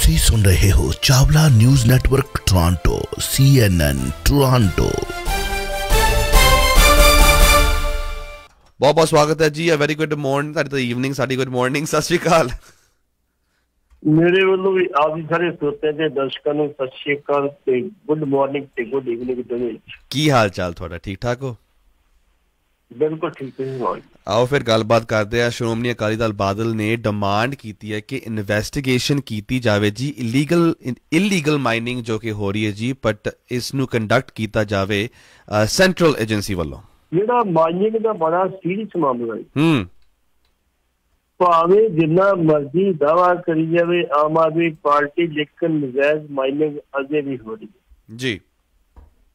ਤੁਸੀਂ ਸੁਣ ਰਹੇ ਹੋ Chawla news network Toronto CNN Toronto. बहुत बहुत स्वागत है जी। अ वेरी गुड मॉर्निंग, साडी तो इवनिंग, साडी गुड मॉर्निंग। सत श्री अकाल। मेरे वालों भी आप सारे श्रोते ते दर्शकों ਨੂੰ ਸਤਿ ਸ਼੍ਰੀ ਅਕਾਲ ਤੇ ਗੁੱਡ ਮਾਰਨਿੰਗ ਤੇ ਗੁੱਡ ਇਵਨਿੰਗ ਦੋਵੇਂ। ਕੀ ਹਾਲ ਚਾਲ ਤੁਹਾਡਾ? ਠੀਕ ਠਾਕ ਹੋ? ਬਿਲਕੁਲ ਠੀਕ ਹੈ। ਆਓ ਫਿਰ ਗੱਲਬਾਤ ਕਰਦੇ ਆ। ਸ਼੍ਰੋਮਣੀ ਅਕਾਲੀ ਦਲ ਬਾਦਲ ਨੇ ਡਿਮਾਂਡ ਕੀਤੀ ਹੈ ਕਿ ਇਨਵੈਸਟੀਗੇਸ਼ਨ ਕੀਤੀ ਜਾਵੇ ਜੀ ਇਲੀਗਲ ਮਾਈਨਿੰਗ ਜੋ ਕਿ ਹੋ ਰਹੀ ਹੈ ਜੀ, ਬਟ ਇਸ ਨੂੰ ਕੰਡਕਟ ਕੀਤਾ ਜਾਵੇ ਸੈਂਟਰਲ ਏਜੰਸੀ ਵੱਲੋਂ। ਜਿਹੜਾ ਮਾਈਨਿੰਗ ਦਾ ਬੜਾ ਸੀਰੀਅਸ ਮਾਮਲਾ ਹੈ। ਭਾਵੇਂ ਜਿੰਨਾ ਮਰਜ਼ੀ ਦਾਵਾ ਕਰੀ ਜਾਵੇ ਆਮ ਆਦਮੀ ਪਾਰਟੀ, ਲੇਕਿਨ ਨਜਾਇਜ਼ ਮਾਈਨਿੰਗ ਅਜੇ ਵੀ ਹੋ ਰਹੀ ਹੈ ਜੀ।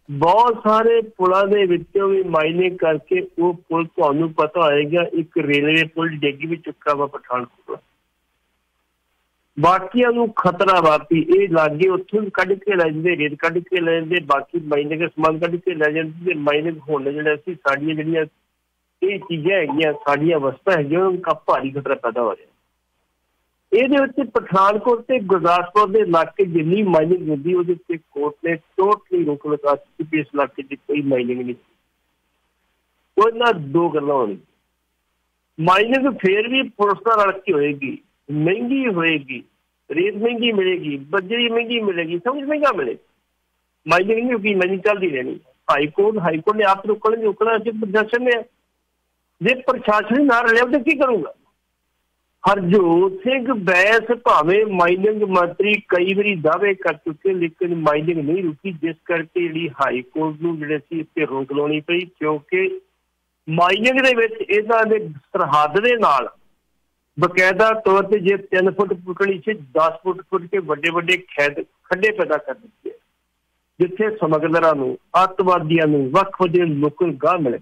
ਬਹੁਤ ਸਾਰੇ ਪੁਲਾਂ ਦੇ ਵਿੱਚੋਂ ਵੀ ਮਾਈਨਿੰਗ ਕਰਕੇ ਉਹ ਪੁਲ ਤੁਹਾਨੂੰ ਪਤਾ ਹੋਏਗਾ ਇੱਕ ਰੇਲਵੇ ਪੁਲ ਡਿੱਗ ਵੀ ਚੁੱਕਾ ਵਾ ਪਠਾਨਕੋਟ। ਬਾਕੀਆਂ ਨੂੰ ਖਤਰਾ ਵਾਪੀ ਇਹ ਲਾਗੇ ਉੱਥੋਂ ਕੱਢ ਕੇ ਲੈ ਜਾਂਦੇ, ਰੇਤ ਕੱਢ ਕੇ ਲੈ ਜਾਂਦੇ, ਬਾਕੀ ਮਾਈਨਿੰਗ ਦਾ ਸਮਾਨ ਕੱਢ ਕੇ ਲੈ ਜਾਂਦੇ ਤੇ ਮਾਈਨਿੰਗ ਹੋਣ ਜਿਹੜਾ ਸੀ ਸਾਡੀਆਂ ਜਿਹੜੀਆਂ ਇਹ ਚੀਜ਼ਾਂ ਹੈਗੀਆਂ, ਸਾਡੀਆਂ ਵਸਤਾਂ ਹੈਗੀਆਂ, ਉਹਨਾਂ ਨੂੰ ਭਾਰੀ ਖਤਰਾ ਪੈਦਾ ਹੋ ਰਿਹਾ। ਇਹਦੇ ਉੱਤੇ ਪਠਾਨਕੋਟ ਤੇ ਗੁਰਦਾਸਪੁਰ ਦੇ ਇਲਾਕੇ ਜਿੰਨੀ ਮਾਈਨਿੰਗ ਹੁੰਦੀ ਉਹਦੇ ਉੱਤੇ ਕੋਰਟ ਨੇ ਟੋਟਲੀ ਰੋਕ ਲਗਾ ਦਿੱਤੀ ਕਿ ਇਸ ਇਲਾਕੇ 'ਚ ਕੋਈ ਮਾਈਨਿੰਗ ਨਹੀਂ। ਉਹਨਾਂ ਦੋ ਗੱਲਾਂ ਹੋਣਗੀਆਂ। ਮਾਈਨਿੰਗ ਫੇਰ ਵੀ ਪੁਲਿਸ ਨਾਲ ਰਲ ਕੇ ਹੋਏਗੀ, ਮਹਿੰਗੀ ਹੋਏਗੀ, ਰੇਤ ਮਹਿੰਗੀ ਮਿਲੇਗੀ, ਬਜਰੀ ਮਹਿੰਗੀ ਮਿਲੇਗੀ, ਸਭ ਕੁਝ ਮਹਿੰਗਾ ਮਿਲੇ। ਮਾਈਨਿੰਗ ਨਹੀਂ ਹੋਗੀ, ਮਾਈਨਿੰਗ ਚੱਲਦੀ ਰਹਿਣੀ। ਹਾਈਕੋਰਟ ਨੇ ਆਪ ਰੋਕਣਾ ਅੱਜ ਪ੍ਰਸ਼ਾਸਨ ਨੇ। ਜੇ ਪ੍ਰਸ਼ਾਸਨ ਨਾ ਰਲਿਆ ਤਾਂ ਕੀ ਕਰੂਗਾ? ਹਰਜੋਤ ਸਿੰਘ ਬੈਂਸ ਭਾਵੇਂ ਮਾਈਨਿੰਗ ਮੰਤਰੀ ਕਈ ਵਾਰੀ ਦਾਅਵੇ ਕਰ ਚੁੱਕੇ, ਲੇਕਿਨ ਮਾਈਨਿੰਗ ਨਹੀਂ ਰੁਕੀ, ਜਿਸ ਕਰਕੇ ਜਿਹੜੀ ਹਾਈਕੋਰਟ ਨੂੰ ਜਿਹੜੇ ਸੀ ਇਸ ਤੇ ਰੋਕ ਲਾਉਣੀ ਪਈ। ਕਿਉਂਕਿ ਮਾਈਨਿੰਗ ਦੇ ਵਿੱਚ ਇਹਨਾਂ ਦੇ ਸਰਹੱਦ ਦੇ ਨਾਲ ਬਕਾਇਦਾ ਤੌਰ ਤੇ ਜੇ 3 ਫੁੱਟ ਪੁੱਟਣੀ ਸੀ 10 ਫੁੱਟ ਪੁੱਟ ਕੇ ਵੱਡੇ ਵੱਡੇ ਖੱਡੇ ਪੈਦਾ ਕਰ ਦਿੱਤੇ, ਜਿੱਥੇ ਸਮਗਲਰਾਂ ਨੂੰ, ਅੱਤਵਾਦੀਆਂ ਨੂੰ, ਵੱਖ ਵੱਖ ਲੋਕਾਂ ਨੂੰ ਗਾਹ ਮਿਲੇ।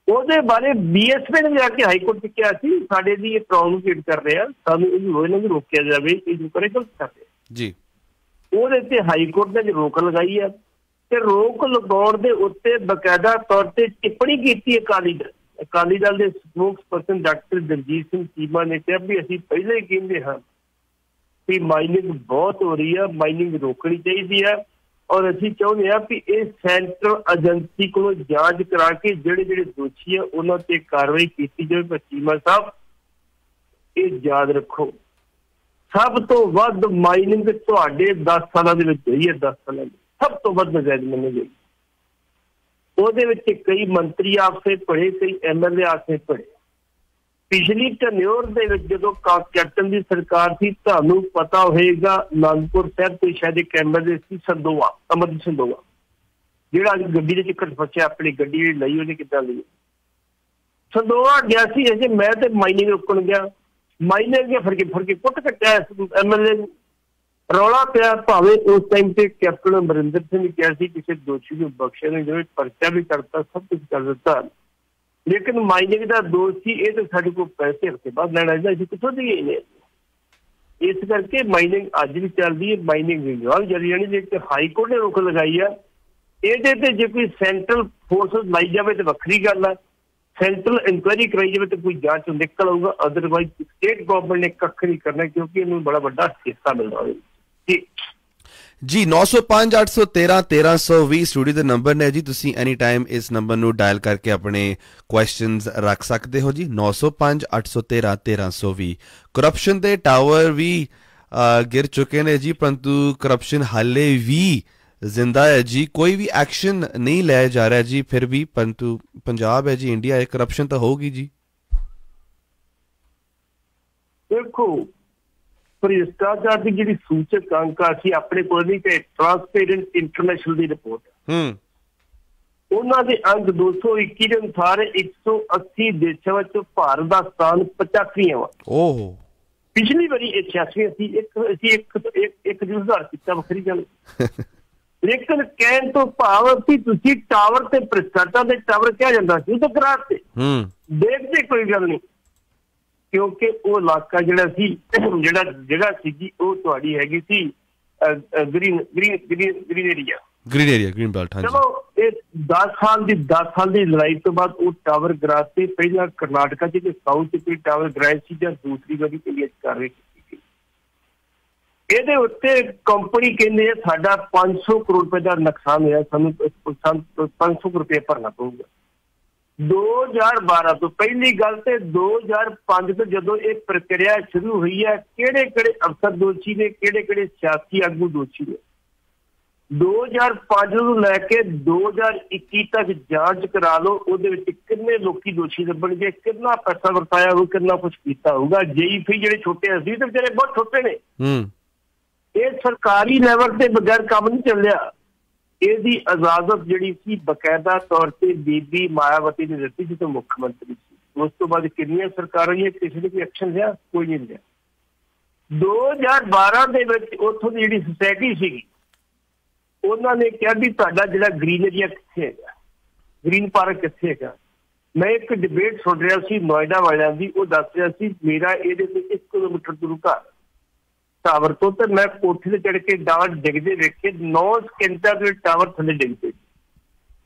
ਉਹਦੇ ਬਾਰੇ BSP ਨੇ ਜਾ ਕੇ ਹਾਈਕੋਰਟ 'ਚ ਕਿਹਾ ਸੀ ਸਾਡੇ ਦੀ ਇਹ ਪ੍ਰੋਵੋਕੇਟ ਕਰ ਰਿਹਾ, ਸਾਨੂੰ ਇਹਨੂੰ ਵੀ ਰੋਕਿਆ ਜਾਵੇ, ਇਹ ਜੋ ਕਰੇ ਗਲਤ ਕਰ ਰਿਹਾ ਜੀ। ਉਹਦੇ ਤੇ ਹਾਈਕੋਰਟ ਨੇ ਰੋਕ ਲਗਾਈ ਹੈ ਤੇ ਰੋਕ ਲਗਾਉਣ ਦੇ ਉੱਤੇ ਬਕਾਇਦਾ ਤੌਰ ਤੇ ਟਿੱਪਣੀ ਕੀਤੀ ਅਕਾਲੀ ਦਲ ਦੇ spokesperson doctor Daljit Singh Cheema ਨੇ ਕਿਹਾ ਵੀ ਅਸੀਂ ਪਹਿਲਾਂ ਹੀ ਕਹਿੰਦੇ ਹਾਂ ਕਿ ਮਾਈਨਿੰਗ ਬਹੁਤ ਹੋ ਰਹੀ ਹੈ, ਮਾਈਨਿੰਗ ਰੋਕਣੀ ਚਾਹੀਦੀ ਹੈ, ਔਰ ਅਸੀਂ ਚਾਹੁੰਦੇ ਹਾਂ ਵੀ ਇਹ ਸੈਂਟਰਲ ਏਜੰਸੀ ਕੋਲੋਂ ਜਾਂਚ ਕਰਾ ਕੇ ਜਿਹੜੇ ਦੋਸ਼ੀ ਆ ਉਹਨਾਂ ਤੇ ਕਾਰਵਾਈ ਕੀਤੀ ਜਾਵੇ। ਪਰ ਚੀਮਾ ਸਾਹਿਬ ਇਹ ਯਾਦ ਰੱਖੋ, ਸਭ ਤੋਂ ਵੱਧ ਮਾਈਨਿੰਗ ਤੁਹਾਡੇ 10 ਸਾਲਾਂ ਦੇ ਵਿੱਚ ਹੋਈ ਹੈ। 10 ਸਾਲਾਂ ਦੀ ਸਭ ਤੋਂ ਵੱਧ ਨਜਾਇਜ਼ ਮੰਨੀ ਗਈ। ਉਹਦੇ ਵਿੱਚ ਕਈ ਮੰਤਰੀ ਆਪਸੇ ਪੜੇ, ਕਈ MLA ਆਪਸੇ ਪੜੇ। ਪਿਛਲੀ ਟਨਿਓਰ ਦੇ ਵਿੱਚ ਜਦੋਂ ਕੈਪਟਨ ਦੀ ਸਰਕਾਰ ਸੀ, ਤੁਹਾਨੂੰ ਪਤਾ ਹੋਏਗਾ ਅਨੰਦਪੁਰ ਸਾਹਿਬ ਤੇ ਸ਼ਾਇਦ ਇੱਕ MLA ਸੀ ਅਮਰਜੀਤ ਸੰਦੋਆ, ਜਿਹੜਾ ਅੱਜ ਗੱਡੀ ਦੇ ਚੱਕਰ ਫਸਿਆ, ਆਪਣੀ ਗੱਡੀ ਜਿਹੜੀ ਲਈ ਉਹਨੇ ਕਿੱਦਾਂ ਲਈ। ਸੰਦੋਆ ਗਿਆ ਸੀ ਅਜੇ ਮੈਂ ਤੇ ਮਾਈਨਿੰਗ ਰੋਕਣ ਗਿਆ, ਮਾਈਨਿੰਗ ਫੜਕੇ ਕੁੱਟ ਕੱਟਿਆ MLA ਨੂੰ, ਰੌਲਾ ਪਿਆ। ਭਾਵੇਂ ਉਸ ਟਾਈਮ ਤੇ ਕੈਪਟਨ ਅਮਰਿੰਦਰ ਸਿੰਘ ਨੇ ਕਿਹਾ ਸੀ ਕਿਸੇ ਦੋਸ਼ੀ ਨੂੰ ਬਖਸ਼ਿਆ ਨਹੀਂ ਜਾਵੇ, ਪਰਚਾ ਵੀ ਕਰਤਾ, ਸਭ ਕੁਝ ਕਰ ਦਿੱਤਾ, ਲੇਕਿਨ ਮਾਈਨਿੰਗ ਦਾ ਦੋਸ਼ ਸੀ ਇਹ ਤਾਂ ਸਾਡੇ ਕੋਲ ਪੈਸੇ ਹਫ਼ਤੇ ਬਾਅਦ ਲੈਣਾ ਚਾਹੀਦਾ, ਅਸੀਂ ਕਿੱਥੋਂ ਦੇਈਏ ਨੇ। ਇਸ ਕਰਕੇ ਮਾਈਨਿੰਗ ਅੱਜ ਵੀ ਚੱਲਦੀ ਹੈ, ਮਾਈਨਿੰਗ ਜਾਰੀ ਜਾਣੀ। ਲੇਕਿਨ ਹਾਈਕੋਰਟ ਨੇ ਰੋਕ ਲਗਾਈ ਆ। ਇਹਦੇ ਤੇ ਜੇ ਕੋਈ ਸੈਂਟਰਲ ਫੋਰਸ ਲਾਈ ਜਾਵੇ ਤਾਂ ਵੱਖਰੀ ਗੱਲ ਆ, ਸੈਂਟਰਲ ਇਨਕੁਆਇਰੀ ਕਰਾਈ ਜਾਵੇ ਤਾਂ ਕੋਈ ਜਾਂਚ ਨਿਕਲ ਆਊਗਾ। ਅਦਰਵਾਈਜ਼ ਸਟੇਟ ਗਵਰਨਮੈਂਟ ਨੇ ਕੱਖ ਨਹੀਂ ਕਰਨਾ, ਕਿਉਂਕਿ ਇਹਨੂੰ ਬੜਾ ਵੱਡਾ ਹਿੱਸਾ ਮਿਲਦਾ ਹੋਵੇ ਜੀ। 905 813 1320 ਸਟੂਡੀਓ ਦੇ ਨੰਬਰ ਨੇ ਜੀ। ਤੁਸੀਂ ਐਨੀ ਟਾਈਮ ਇਸ ਨੰਬਰ ਨੂੰ ਡਾਇਲ ਕਰਕੇ ਆਪਣੇ ਕੁਐਸਚਨਸ ਰੱਖ ਸਕਦੇ ਹੋ ਜੀ। 905 813 1320। ਕਰਪਸ਼ਨ ਦੇ ਟਾਵਰ ਵੀ ਗਿਰ ਚੁੱਕੇ ਨੇ ਜੀ, ਪਰੰਤੂ ਕਰਪਸ਼ਨ ਹਾਲੇ ਵੀ ਜ਼ਿੰਦਾ ਹੈ ਜੀ। ਕੋਈ ਵੀ ਐਕਸ਼ਨ ਨਹੀਂ ਲਿਆ ਜਾ ਰਿਹਾ ਜੀ। ਫਿਰ ਵੀ ਪਰੰਤੂ ਪੰਜਾਬ ਹੈ ਜੀ, ਇੰਡੀਆ ਹੈ, ਕਰਪਸ਼ਨ ਤਾਂ ਹੋਊਗੀ ਜੀ। ਦੇਖੋ ਭ੍ਰਿਸ਼ਟਾਚਾਰ ਦੀ ਜਿਹੜੀ ਸੂਚਕ ਅੰਕ ਅਸੀਂ ਆਪਣੇ ਕੋਲ ਨਹੀਂ ਕਿ ਟਰਾਂਸਪੇਰੈਂਟ ਇੰਟਰਨੈਸ਼ਨਲ ਦੀ ਰਿਪੋਰਟ, ਉਹਨਾਂ ਦੇ ਅੰਕ 221 ਦੇ ਅਨੁਸਾਰ 180 ਦੇਸ਼ਾਂ ਵਿੱਚ ਭਾਰਤ ਦਾ ਸਥਾਨ 85ਵਾਂ ਵਾ। ਪਿਛਲੀ ਵਾਰੀ 86 ਸੀ, ਇੱਕ ਸੁਧਾਰ ਕੀਤਾ, ਵੱਖਰੀ ਗੱਲ। ਲੇਕਿਨ ਕਹਿਣ ਤੋਂ ਭਾਵ ਵੀ ਤੁਸੀਂ ਟਾਵਰ ਤੇ ਭ੍ਰਿਸ਼ਟਾਚਾਰ ਦੇ ਟਾਵਰ ਕਿਹਾ ਜਾਂਦਾ ਸੀ, ਉਹ ਤਾਂ ਕਰਾ ਤੇ ਦੇਖਦੇ ਕੋਈ ਗੱਲ ਨਹੀਂ, ਕਿਉਂਕਿ ਉਹ ਇਲਾਕਾ ਜਿਹੜਾ ਸੀ, ਜਿਹੜਾ ਜਗ੍ਹਾ ਸੀਗੀ ਉਹ ਤੁਹਾਡੀ ਹੈਗੀ ਸੀ ਗ੍ਰੀਨ ਏਰੀਆ, ਗ੍ਰੀਨ ਬੈਲਟ। ਚਲੋ ਇਹ 10 ਸਾਲ ਦੀ ਲੜਾਈ ਤੋਂ ਬਾਅਦ ਉਹ ਟਾਵਰ ਗਿਰਾ ਤੇ ਪਹਿਲਾਂ ਕਰਨਾਟਕਾ 'ਚ ਤੇ ਸਾਊਥ 'ਚ ਕੋਈ ਟਾਵਰ ਗਿਰਾਏ ਸੀ, ਜਾਂ ਦੂਸਰੀ ਵਾਰੀ ਇੰਡੀਆ 'ਚ ਕਾਰਵਾਈ ਕੀਤੀ ਗਈ। ਇਹਦੇ ਉੱਤੇ ਕੰਪਨੀ ਕਹਿੰਦੇ ਸਾਡਾ 500 ਕਰੋੜ ਰੁਪਏ ਦਾ ਨੁਕਸਾਨ ਹੋਇਆ, ਸਾਨੂੰ 500 ਰੁਪਏ ਭਰਨਾ ਪਊਗਾ। 2012 ਤੋਂ ਪਹਿਲੀ ਗੱਲ ਤੇ 2005 ਤੋਂ ਜਦੋਂ ਇਹ ਪ੍ਰਕਿਰਿਆ ਸ਼ੁਰੂ ਹੋਈ ਹੈ, ਕਿਹੜੇ ਕਿਹੜੇ ਅਫਸਰ ਦੋਸ਼ੀ ਨੇ, ਕਿਹੜੇ ਕਿਹੜੇ ਸਿਆਸੀ ਆਗੂ ਦੋਸ਼ੀ ਨੇ। 2005 ਨੂੰ ਲੈ ਕੇ 2021 ਤੱਕ ਜਾਂਚ ਕਰਾ ਲਓ, ਉਹਦੇ ਵਿੱਚ ਕਿੰਨੇ ਲੋਕੀ ਦੋਸ਼ੀ ਲੱਭਣਗੇ, ਕਿੰਨਾ ਪੈਸਾ ਵਰਤਾਇਆ ਹੋਊ, ਕਿੰਨਾ ਕੁਛ ਕੀਤਾ ਹੋਊਗਾ। JEP ਜਿਹੜੇ ਛੋਟੇ ਅਸੀਂ ਤੇ ਵਿਚਾਰੇ ਬਹੁਤ ਛੋਟੇ ਨੇ, ਇਹ ਸਰਕਾਰੀ ਲੈਵਲ ਤੇ ਬਗੈਰ ਕੰਮ ਨਹੀਂ ਚੱਲਿਆ। ਇਹਦੀ ਇਜਾਜ਼ਤ ਜਿਹੜੀ ਸੀ ਬਕਾਇਦਾ ਤੌਰ ਤੇ ਬੀਬੀ ਮਾਇਆਵਤੀ ਨੇ ਦਿੱਤੀ ਸੀ ਤੇ ਮੁੱਖ ਮੰਤਰੀ ਸੀ। ਉਸ ਤੋਂ ਬਾਅਦ ਕਿੰਨੀਆਂ ਸਰਕਾਰਾਂ ਹੋਈਆਂ, ਕਿਸੇ ਨੇ ਕੋਈ ਐਕਸ਼ਨ ਲਿਆ? ਕੋਈ ਨਹੀਂ ਲਿਆ। 2012 ਦੇ ਵਿੱਚ ਉੱਥੋਂ ਦੀ ਜਿਹੜੀ ਸੁਸਾਇਟੀ ਸੀਗੀ, ਉਹਨਾਂ ਨੇ ਕਿਹਾ ਵੀ ਤੁਹਾਡਾ ਜਿਹੜਾ ਗ੍ਰੀਨ ਏਰੀਆ ਕਿੱਥੇ ਹੈਗਾ, ਗ੍ਰੀਨ ਪਾਰਕ ਕਿੱਥੇ ਹੈਗਾ। ਮੈਂ ਇੱਕ ਡਿਬੇਟ ਸੁਣ ਰਿਹਾ ਸੀ ਨੋਇਡਾ ਵਾਲਿਆਂ ਦੀ, ਉਹ ਦੱਸ ਰਿਹਾ ਸੀ ਮੇਰਾ ਇਹਦੇ ਤੋਂ 1 ਕਿਲੋਮੀਟਰ ਦੂਰ ਘਰ ਟਾਵਰ ਤੋਂ, ਤੇ ਮੈਂ ਕੋਠੇ ਤੇ ਚੜ੍ਹ ਕੇ ਟਾਵਰ ਡਿੱਗਦੇ ਵੇਖੇ, 9 ਸਕਿੰਟਾਂ ਦੇ ਟਾਵਰ ਥੱਲੇ ਡਿੱਗ ਪਏ।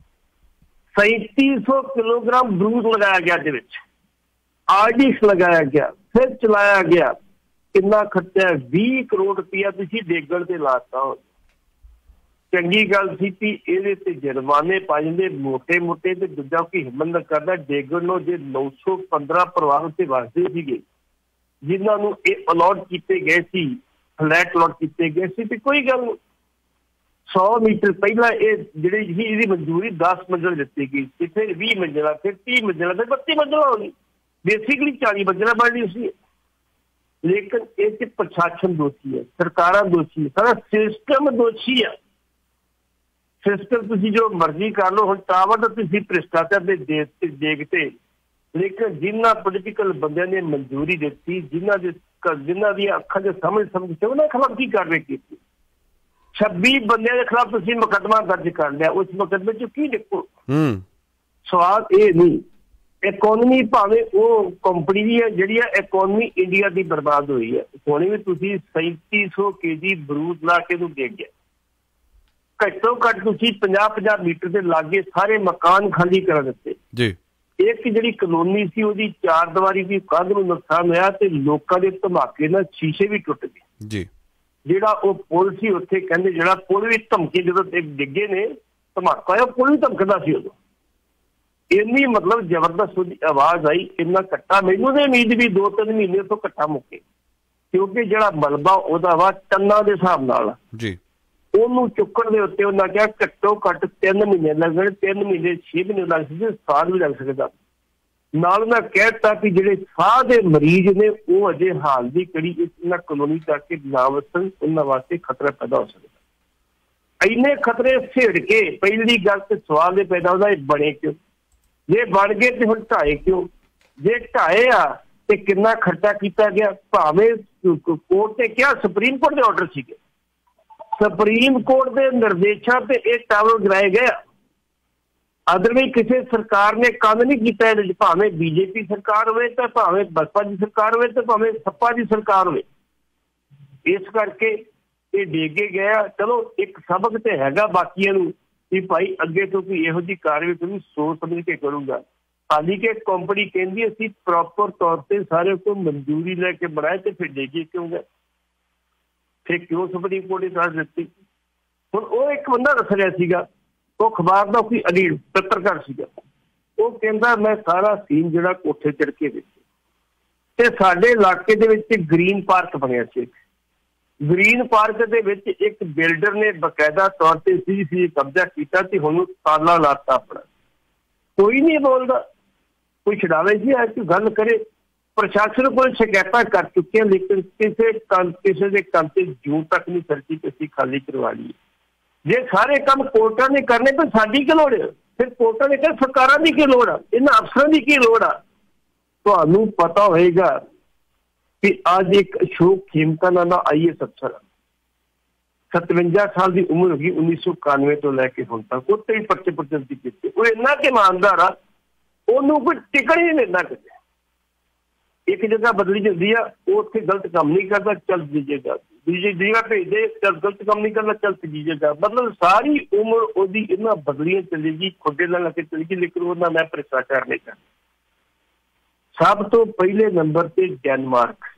3700 ਕਿਲੋਗ੍ਰਾਮ ਬਰੂਦ ਲਗਾਇਆ ਗਿਆ ਇਹਦੇ ਵਿੱਚ, ਆਰਡੀਸ ਲਗਾਇਆ ਗਿਆ, ਫਿਰ ਚਲਾਇਆ ਗਿਆ। ਕਿੰਨਾ ਖਰਚਾ? 20 ਕਰੋੜ ਰੁਪਇਆ ਤੁਸੀਂ ਡੇਗਣ ਤੇ ਲਾਤਾ। ਚੰਗੀ ਗੱਲ ਸੀ ਕਿ ਇਹਦੇ ਤੇ ਜੁਰਮਾਨੇ ਪਾ ਜਾਂਦੇ ਮੋਟੇ ਮੋਟੇ, ਤੇ ਦੂਜਾ ਕੋਈ ਹਿੰਮਤ ਕਰਦਾ ਡੇਗਣ ਨੂੰ। ਜੇ 915 ਪਰਿਵਾਰ ਉੱਤੇ ਵਸਦੇ ਸੀਗੇ ਜਿਨ੍ਹਾਂ ਨੂੰ ਇਹ ਅਲਾਟ ਕੀਤੇ ਗਏ ਸੀ, ਫਲੈਟ ਅਲਾਟ ਕੀਤੇ ਗਏ ਸੀ, ਤੇ ਕੋਈ ਗੱਲ 100 ਮੀਟਰ ਪਹਿਲਾਂ ਇਹ ਜਿਹੜੀ ਸੀ ਇਹਦੀ ਮਨਜ਼ੂਰੀ 10 ਮੰਜ਼ਿਲ ਦਿੱਤੀ ਗਈ ਸੀ, ਫਿਰ 20 ਮੰਜ਼ਿਲਾਂ, ਫਿਰ 30 ਮੰਜ਼ਿਲਾਂ, ਫਿਰ 32 ਮੰਜ਼ਿਲਾਂ ਹੋ ਗਈ। ਬੇਸਿਕਲੀ 40 ਮੰਜ਼ਿਲਾਂ ਬਣਨੀ ਸੀ। ਲੇਕਿਨ ਇਹ 'ਚ ਪ੍ਰਸ਼ਾਸਨ ਦੋਸ਼ੀ ਹੈ, ਸਰਕਾਰਾਂ ਦੋਸ਼ੀ ਹੈ, ਸਾਰਾ ਸਿਸਟਮ ਦੋਸ਼ੀ ਹੈ। ਸਿਸਟਮ ਤੁਸੀਂ ਜੋ ਮਰਜ਼ੀ ਕਰ ਲਓ। ਹੁਣ ਟਾਵਰ ਤਾਂ ਤੁਸੀਂ ਭ੍ਰਿਸ਼ਟਾਚਾਰ ਦੇ ਦੇਸ਼ ਤੇ ਦੇਖਦੇ, ਲੇਕਿਨ ਜਿਨ੍ਹਾਂ ਪੋਲੀਟੀਕਲ ਬੰਦਿਆਂ ਨੇ ਮਨਜ਼ੂਰੀ ਦਿੱਤੀ, ਜਿਨ੍ਹਾਂ ਦੀਆਂ ਅੱਖਾਂ ਦੇ ਸਾਹਮਣੇ ਸਮਝ ਉਹਨਾਂ ਖਿਲਾਫ ਕੀ ਕਾਰਵਾਈ ਕੀਤੀ? 26 ਬੰਦਿਆਂ ਦੇ ਖਿਲਾਫ ਤੁਸੀਂ ਮੁਕੱਦਮਾ ਦਰਜ ਕਰ ਲਿਆ। ਉਸ ਮੁਕੱਦਮੇ 'ਚ ਕੀ ਦੇਖੋ? ਸਵਾਲ ਇਹ ਨਹੀਂ, ਇਕੋਨਮੀ ਭਾਵੇਂ ਉਹ ਕੰਪਨੀ ਦੀ ਹੈ ਜਿਹੜੀ ਹੈ, ਇਕੋਨਮੀ ਇੰਡੀਆ ਦੀ ਬਰਬਾਦ ਹੋਈ ਹੈ। ਹੁਣੇ ਵੀ ਤੁਸੀਂ 3700 kg ਬਰੂਦ ਲਾ ਕੇ ਨੂੰ ਦੇ ਗਿਆ। ਘੱਟੋ ਘੱਟ ਤੁਸੀਂ 50-50 ਮੀਟਰ ਦੇ ਲਾਗੇ ਸਾਰੇ ਮਕਾਨ ਖਾਲੀ ਕਰਾ ਦਿੱਤੇ ਜੀ। ਇੱਕ ਜਿਹੜੀ ਕਲੋਨੀ ਸੀ ਉਹਦੀ 4 ਦੀਵਾਰੀ ਦੀ ਕੰਧ ਨੂੰ ਨੁਕਸਾਨ ਹੋਇਆ ਤੇ ਲੋਕਾਂ ਦੇ ਧਮਾਕੇ ਨਾਲ ਸ਼ੀਸ਼ੇ ਵੀ ਟੁੱਟ ਗਏ ਜੀ। ਜਿਹੜਾ ਉਹ ਪੁਲ ਸੀ ਉੱਥੇ ਕਹਿੰਦੇ ਜਿਹੜਾ ਪੁਲ ਵੀ ਧਮਕੇ ਜਦੋਂ ਡਿੱਗੇ ਨੇ ਧਮਾਕਾ ਹੋਇਆ, ਪੁਲ ਵੀ ਧਮਕਦਾ ਸੀ ਉਦੋਂ। ਇੰਨੀ ਮਤਲਬ ਜ਼ਬਰਦਸਤ ਉਹਦੀ ਆਵਾਜ਼ ਆਈ, ਇੰਨਾ ਘੱਟਾ ਮੈਨੂੰ ਨਹੀਂ ਉਮੀਦ ਵੀ 2-3 ਮਹੀਨੇ ਤੋਂ ਘੱਟਾ ਮੁੱਕੇ, ਕਿਉਂਕਿ ਜਿਹੜਾ ਮਲਬਾ ਉਹਦਾ ਵਾ ਟੰਨਾਂ ਦੇ ਹਿਸਾਬ ਨਾਲ ਜੀ। ਉਹਨੂੰ ਚੁੱਕਣ ਦੇ ਉੱਤੇ ਉਹਨਾਂ ਕਿਹਾ ਘੱਟੋ ਘੱਟ 3 ਮਹੀਨੇ ਲੱਗਣ, 3 ਮਹੀਨੇ 6 ਮਹੀਨੇ ਲੱਗ ਸਕਦੇ, ਸਾਲ ਵੀ ਲੱਗ ਸਕਦਾ। ਨਾਲ ਮੈਂ ਕਹਿ ਦਿੱਤਾ ਕਿ ਜਿਹੜੇ ਸਾਹ ਦੇ ਮਰੀਜ਼ ਨੇ ਉਹ ਅਜੇ ਹਾਲ ਦੀ ਕੜੀ ਇਹਨਾਂ ਕਲੋਨੀ ਕਰਕੇ ਨਾ ਵਸਣ, ਉਹਨਾਂ ਵਾਸਤੇ ਖਤਰਾ ਪੈਦਾ ਹੋ ਸਕਦਾ। ਇੰਨੇ ਖਤਰੇ ਛੇੜ ਕੇ ਪਹਿਲੀ ਗੱਲ ਤੇ ਸਵਾਲ ਇਹ ਪੈਦਾ ਹੁੰਦਾ, ਇਹ ਬਣੇ ਕਿਉਂ? ਜੇ ਬਣ ਗਏ ਤੇ ਹੁਣ ਢਾਏ ਕਿਉਂ? ਜੇ ਢਾਏ ਆ ਤੇ ਕਿੰਨਾ ਖਰਚਾ ਕੀਤਾ ਗਿਆ? ਭਾਵੇਂ ਕੋਰਟ ਨੇ ਕਿਹਾ, ਸੁਪਰੀਮ ਕੋਰਟ ਦੇ ਆਰਡਰ ਸੀਗੇ, ਸੁਪਰੀਮ ਕੋਰਟ ਦੇ ਨਿਰਦੇਸ਼ਾਂ ਤੇ ਇਹ ਟਾਵਰ ਗਿਰਾਏ ਗਏ। ਅਦਰਵਾਈਜ਼ ਕਿਸੇ ਸਰਕਾਰ ਨੇ ਕੰਮ ਨਹੀਂ ਕੀਤਾ ਇਹਦੇ ਚ, ਭਾਵੇਂ BJP ਸਰਕਾਰ ਹੋਵੇ, ਤਾਂ ਭਾਵੇਂ ਬਸਪਾ ਦੀ ਸਰਕਾਰ ਹੋਵੇ, ਤੇ ਭਾਵੇਂ ਸੱਪਾ ਦੀ ਸਰਕਾਰ ਹੋਵੇ। ਇਸ ਕਰਕੇ ਇਹ ਡੇਗੇ ਗਿਆ। ਚਲੋ ਇੱਕ ਸਬਕ ਤੇ ਹੈਗਾ ਬਾਕੀਆਂ ਨੂੰ ਕਿ ਭਾਈ ਅੱਗੇ ਤੋਂ ਕੋਈ ਇਹੋ ਜਿਹੀ ਕਾਰਵਾਈ ਕੋਈ ਸੋਚ ਸਮਝ ਕੇ ਕਰੂਗਾ। ਹਾਲੀ ਕਿ ਕੰਪਨੀ ਕਹਿੰਦੀ ਅਸੀਂ ਪ੍ਰੋਪਰ ਤੌਰ ਤੇ ਸਾਰੇ ਕੋਲ ਮਨਜ਼ੂਰੀ ਲੈ ਕੇ ਬਣਾਏ, ਤੇ ਫਿਰ ਡੇਗੇ ਕਿਉਂ ਗਏ? ਫਿਰ ਕਿਉਂ ਸੁਪਰੀਮ ਕੋਰਟ ਨੇ ਸਾਥ ਦਿੱਤੀ? ਹੁਣ ਉਹ ਇੱਕ ਬੰਦਾ ਦੱਸ ਰਿਹਾ ਸੀਗਾ, ਉਹ ਅਖਬਾਰ ਦਾ ਕੋਈ ਅਡੀਲ ਪੱਤਰਕਾਰ ਸੀਗਾ, ਉਹ ਕਹਿੰਦਾ ਮੈਂ ਸਾਰਾ ਸੀਨ ਜਿਹੜਾ ਕੋਠੇ ਚੜ੍ਹ ਕੇ ਵੇਖਿਆ, ਤੇ ਸਾਡੇ ਇਲਾਕੇ ਦੇ ਵਿੱਚ ਗ੍ਰੀਨ ਪਾਰਕ ਬਣਿਆ ਸੀ। ਗ੍ਰੀਨ ਪਾਰਕ ਦੇ ਵਿੱਚ ਇੱਕ ਬਿਲਡਰ ਨੇ ਬਕਾਇਦਾ ਤੌਰ ਤੇ ਸੀ ਕਬਜ਼ਾ ਕੀਤਾ ਤੇ ਹੁਣ ਤਾਲਾ ਲਾਤਾ ਆਪਣਾ। ਕੋਈ ਨਹੀਂ ਬੋਲਦਾ, ਕੋਈ ਛਡਾਵੇ ਸੀ ਆ ਕੋਈ ਗੱਲ ਕਰੇ। ਪ੍ਰਸ਼ਾਸਨ ਕੋਲ ਸ਼ਿਕਾਇਤਾਂ ਕਰ ਚੁੱਕੇ ਹਾਂ, ਲੇਕਿਨ ਕਿਸੇ ਦੇ ਕੰਮ ਤੇ ਜੂੰ ਤੱਕ ਨਹੀਂ ਸਰਕੀ ਕਿ ਅਸੀਂ ਖਾਲੀ ਕਰਵਾ ਲਈਏ। ਜੇ ਸਾਰੇ ਕੰਮ ਕੋਰਟਾਂ ਨੇ ਕਰਨੇ ਤਾਂ ਸਾਡੀ ਕੀ ਲੋੜ ਹੈ? ਫਿਰ ਕੋਰਟਾਂ ਨੇ ਕਿਹਾ ਸਰਕਾਰਾਂ ਦੀ ਕੀ ਲੋੜ ਆ? ਇਹਨਾਂ ਅਫਸਰਾਂ ਦੀ ਕੀ ਲੋੜ ਆ? ਤੁਹਾਨੂੰ ਪਤਾ ਹੋਏਗਾ ਕਿ ਅੱਜ ਇੱਕ ਅਸ਼ੋਕ ਖੇਮਕਾ ਨਾਮ IAS ਅਫਸਰ 57 ਸਾਲ ਦੀ ਉਮਰ ਹੋ ਗਈ, 1991 ਤੋਂ ਲੈ ਕੇ ਹੁਣ ਤੱਕ ਉੱਤੇ ਵੀ ਪਰਚੇ ਪੁਰਚੇ ਕੀਤੇ। ਉਹ ਇੰਨਾ ਕਿ ਇਮਾਨਦਾਰ ਆ, ਉਹਨੂੰ ਕੋਈ ਟਿਕਣ ਹੀ ਨਹੀਂ ਦਿੰਦਾ ਕਿਤੇ। ਇੱਕ ਜਗ੍ਹਾ ਬਦਲੀ ਜਾਂਦੀ ਆ, ਉਹ ਉੱਥੇ ਗਲਤ ਕੰਮ ਨਹੀਂ ਕਰਦਾ, ਚੱਲ ਦੂਜੀ ਜਗ੍ਹਾ ਭੇਜਦੇ, ਚੱਲ ਗਲਤ ਕੰਮ ਨਹੀਂ ਕਰਦਾ, ਚੱਲ ਤੀਜੀ ਜਗ੍ਹਾ। ਮਤਲਬ ਸਾਰੀ ਉਮਰ ਉਹਦੀ ਇਹਨਾਂ ਬਦਲੀਆਂ ਚੱਲੇਗੀ, ਖੁੱਡੇ ਨਾਲ ਲੱਗੇ ਚੱਲੇਗੀ, ਲੇਕਿਨ ਉਹਨਾਂ ਮੈਂ ਭ੍ਰਿਸ਼ਟਾਚਾਰ ਨਹੀਂ ਕਰਦਾ। ਸਭ ਤੋਂ ਪਹਿਲੇ ਨੰਬਰ ਤੇ ਡੈਨਮਾਰਕ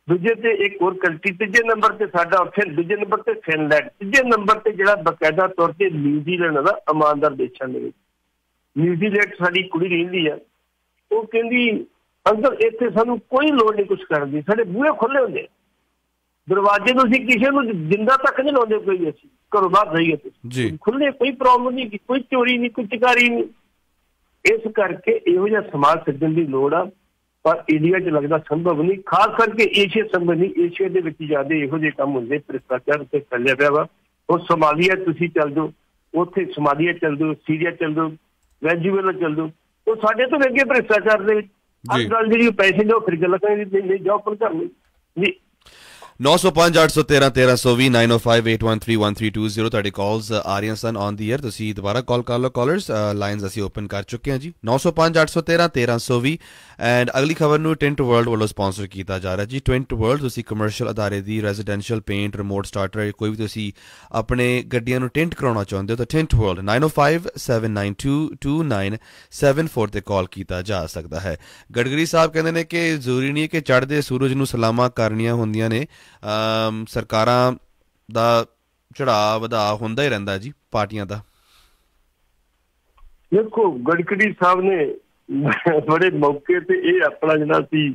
ਦੂਜੇ ਤੇ ਇੱਕ ਹੋਰ ਕੰਟਰੀ, ਤੀਜੇ ਨੰਬਰ ਤੇ ਸਾਡਾ, ਫਿਰ ਦੂਜੇ ਨੰਬਰ ਤੇ ਫਿਨਲੈਂਡ, ਤੀਜੇ ਨੰਬਰ ਤੇ ਜਿਹੜਾ ਬਕਾਇਦਾ ਤੌਰ ਤੇ ਨਿਊਜ਼ੀਲੈਂਡ ਦਾ ਇਮਾਨਦਾਰ ਦੇਸ਼ਾਂ ਦੇ ਵਿੱਚ। ਨਿਊਜ਼ੀਲੈਂਡ ਸਾਡੀ ਕੁੜੀ ਰਹਿੰਦੀ ਆ, ਉਹ ਕਹਿੰਦੀ ਅੰਕਲ ਇੱਥੇ ਸਾਨੂੰ ਕੋਈ ਲੋੜ ਨਹੀਂ ਕੁਛ ਕਰਨ ਦੀ, ਸਾਡੇ ਬੂਹੇ ਖੁੱਲੇ ਹੁੰਦੇ, ਦਰਵਾਜ਼ੇ ਨੂੰ ਅਸੀਂ ਕਿਸੇ ਨੂੰ ਜਿੰਦਾ ਤੱਕ ਨਹੀਂ ਲਾਉਂਦੇ, ਕੋਈ ਅਸੀਂ ਘਰੋਂ ਬਾਹਰ ਜਾਈਏ ਤੁਸੀਂ ਖੁੱਲੇ, ਕੋਈ ਪ੍ਰੋਬਲਮ ਨਹੀਂ, ਕੋਈ ਚੋਰੀ ਨਹੀਂ, ਕੋਈ ਚਕਾਰੀ ਨਹੀਂ। ਇਸ ਕਰਕੇ ਇਹੋ ਜਿਹਾ ਸਮਾਜ ਸਿਰਜਣ ਦੀ ਲੋੜ ਆ, ਪਰ ਇੰਡੀਆ 'ਚ ਲੱਗਦਾ ਸੰਭਵ ਨਹੀਂ, ਖਾਸ ਕਰਕੇ ਏਸ਼ੀਆ ਸੰਭਵ ਨਹੀਂ। ਏਸ਼ੀਆ ਦੇ ਵਿੱਚ ਜ਼ਿਆਦਾ ਇਹੋ ਜਿਹੇ ਕੰਮ ਹੁੰਦੇ, ਭ੍ਰਿਸ਼ਟਾਚਾਰ ਉੱਤੇ ਚੱਲਿਆ ਪਿਆ ਵਾ। ਉਹ ਸੋਮਾਲੀਆ ਤੁਸੀਂ ਚੱਲ ਜਾਓ, ਉੱਥੇ ਸੋਮਾਲੀਆ ਚੱਲ ਜਾਓ, ਸੀਰੀਆ ਚੱਲ ਜਾਓ, ਵੈਨਜ਼ੂਏਲਾ ਚੱਲ ਜਾਓ, ਉਹ ਸਾਡੇ ਤੋਂ ਅੱਗੇ ਭ੍ਰਿਸ਼ਟਾਚਾਰ ਦੇ ਵਿੱਚ। ਅੱਜ ਕੱਲ੍ਹ ਜਿਹੜੀ ਪੈਸੇ ਦਿਓ ਫਿਰ ਗੱਲਾਂ ਨਹੀਂ ਜਾਓ ਪਰ ਘਰ ਨੂੰ ਜੀ। 905 813 1320 905813132 ਤੁਹਾਡੇ ਕਾਲਸ ਆ ਰਹੀਆਂ ਸਨ ਔਨ ਦੀ ਏਅਰ, ਤੁਸੀਂ ਦੁਬਾਰਾ ਕਾਲ ਕਰ ਲਓ ਕਾਲਰਸ, ਲਾਈਨਸ ਅਸੀਂ ਓਪਨ ਕਰ ਚੁੱਕੇ ਹਾਂ ਜੀ। 905 813 1320 ਐਂਡ ਅਗਲੀ ਖਬਰ ਨੂੰ ਟਿੰਟ ਵਰਲਡ ਵੱਲੋਂ ਸਪਾਂਸਰ ਕੀਤਾ ਜਾ ਰਿਹਾ ਜੀ। ਟਿੰਟ ਵਰਲਡ, ਤੁਸੀਂ ਕਮਰਸ਼ੀਅਲ ਅਦਾਰੇ ਦੀ ਰੈਜ਼ੀਡੈਂਸ਼ੀਅਲ ਪੇਂਟ, ਰਿਮੋਟ ਸਟਾਰਟਰ, ਕੋਈ ਵੀ ਤੁਸੀਂ ਆਪਣੇ ਗੱਡੀਆਂ ਨੂੰ ਟਿੰਟ ਕਰਾਉਣਾ ਚਾਹੁੰਦੇ ਹੋ ਤਾਂ ਟਿੰਟ ਵਰਲਡ 9057922974 ਤੇ ਕਾਲ ਕੀਤਾ ਜਾ ਸਕਦਾ ਹੈ। ਗਡਕਰੀ ਸਾਹਿਬ ਕਹਿੰਦੇ ਨੇ ਕਿ ਜ਼ਰੂਰੀ ਨਹੀਂ ਕਿ ਚੜ੍ਹਦੇ ਸੂਰਜ ਨੂੰ ਸਲਾਮਾਂ ਕਰਨੀਆਂ ਹੁੰਦੀਆਂ ਨੇ, ਸਰਕਾਰਾਂ ਦਾ ਚੜਾਅ ਵਧਾ ਹੁੰਦਾ ਹੀ ਰਹਿੰਦਾ ਜੀ ਪਾਰਟੀਆਂ ਦਾ। ਦੇਖੋ ਗਡਕਰੀ ਸਾਹਿਬ ਨੇ ਬੜੇ ਮੌਕੇ ਤੇ ਇਹ ਆਪਣਾ ਜਿਹੜਾ ਸੀ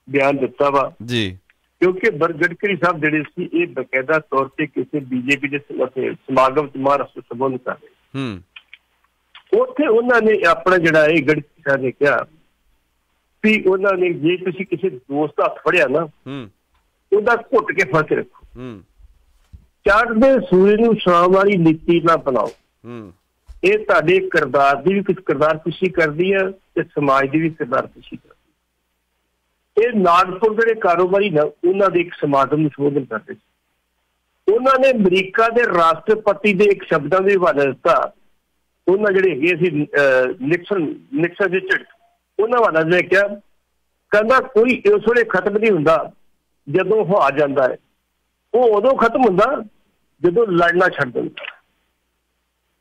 ਬਿਆਨ ਦਿੱਤਾ ਵਾ ਜੀ, ਕਿਉਂਕਿ ਗਡਕਰੀ ਸਾਹਿਬ ਜਿਹੜੇ ਸੀ ਇਹ ਬਕਾਇਦਾ ਤੌਰ ਤੇ ਕਿਸੇ ਬੀਜੇਪੀ ਦੇ ਸਮਾਗਮ ਚ ਮਹਾਰਾਸ਼ਟਰ ਸੰਬੋਧਨ ਕਰ ਰਹੇ, ਉੱਥੇ ਉਹਨਾਂ ਨੇ ਆਪਣਾ ਜਿਹੜਾ ਇਹ ਗਡਕਰੀ ਸਾਹਿਬ ਨੇ ਕਿਹਾ ਵੀ ਉਹਨਾਂ ਨੇ ਜੇ ਤੁਸੀਂ ਕਿਸੇ ਦੋਸਤ ਦਾ ਹੱਥ ਫੜਿਆ ਨਾ ਉਹਦਾ ਘੁੱਟ ਕੇ ਫੜ ਕੇ ਰੱਖੋ, ਚੜ੍ਹਦੇ ਸੂਰਜ ਨੂੰ ਛਾਂ ਵਾਲੀ ਨੀਤੀ ਨਾ ਬਣਾਓ। ਇਹ ਤੁਹਾਡੇ ਕਿਰਦਾਰ ਦੀ ਵੀ ਕਿਰਦਾਰ ਖੁਸ਼ੀ ਕਰਦੀ ਹੈ ਤੇ ਸਮਾਜ ਦੀ ਵੀ ਕਿਰਦਾਰ ਖੁਸ਼ੀ ਕਰਦੀ। ਇਹ ਨਾਗਪੁਰ ਜਿਹੜੇ ਕਾਰੋਬਾਰੀ ਨਾ ਉਹਨਾਂ ਦੇ ਇੱਕ ਸਮਾਗਮ ਨੂੰ ਸੰਬੋਧਨ ਕਰਦੇ ਸੀ, ਉਹਨਾਂ ਨੇ ਅਮਰੀਕਾ ਦੇ ਰਾਸ਼ਟਰਪਤੀ ਦੇ ਇੱਕ ਸ਼ਬਦਾਂ ਦੇ ਹਵਾਲਾ ਦਿੱਤਾ, ਉਹਨਾਂ ਜਿਹੜੇ ਹੈਗੇ ਸੀ ਨਿਕਸਨ ਰਿਚਰਡ, ਉਹਨਾਂ ਹਵਾਲਾ ਨੇ ਕਿਹਾ, ਕਹਿੰਦਾ ਕੋਈ ਇਸ ਵੇਲੇ ਖਤਮ ਨਹੀਂ ਹੁੰਦਾ ਜਦੋਂ ਉਹ ਆ ਜਾਂਦਾ ਹੈ, ਉਹ ਉਦੋਂ ਖਤਮ ਹੁੰਦਾ ਜਦੋਂ ਲੜਨਾ ਛੱਡ ਦਿੰਦਾ।